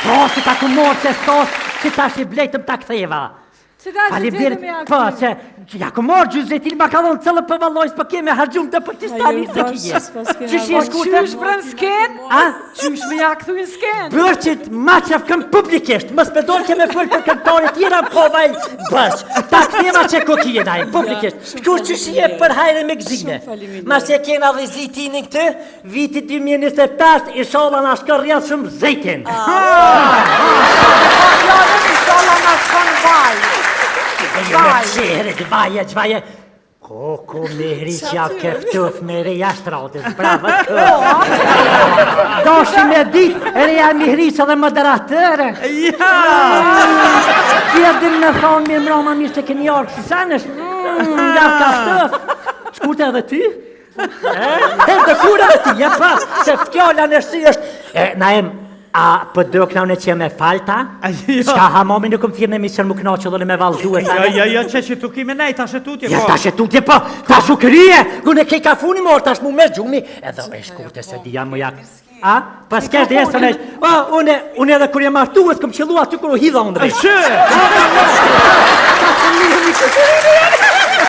Po, që ta ku morë që sos, që ta shi blejtëm ta ktheva. Faleminderit, po, që ja ku morë gjyzetin ma ka dhonë cëllë për valojës për keme hargjum të për Pakistani së kje. Qysh je shkute? Qysh bërën sken? Qysh me ja këthu në sken? Bërqit ma qef këm publikisht, më spedon që me fërë për këntore tjera po vaj bërq. Ta këthema që kokije daj, publikisht. Shkur qysh je për hajre me gzime. Ma se kena dhe zitinin këtë, viti 2025, ishala na shkër rrjedh shumë zejtin. Gjvaje. Koko Mihriqja këftuf me reja shtratës, bravo të. Doshi me dit, reja Mihriqa dhe moderatëre. Tjedin me thonë mirë mroma mirë që këni orë kësi sanësh. Ja këftuf. Shkurte edhe ty? Edhe kur edhe ty, ja pa, se fjolla në shri është. Naem, a për do këna që me falta? Shka hamomi në këmë thirë në emision më këna që dhëllë me valzue? Ja, që tu kime nej, ta shetutje po. Ja, ta shetutje po, ta shukërije, gune kej ka funi morë, ta shmu me gjumi, edhe e shkurte se dhja më jak. A? Pas kesh dhe jesë të nejsh, unë edhe kur jem artu, e s'këm qëllu aty kur u hidha unë dhe.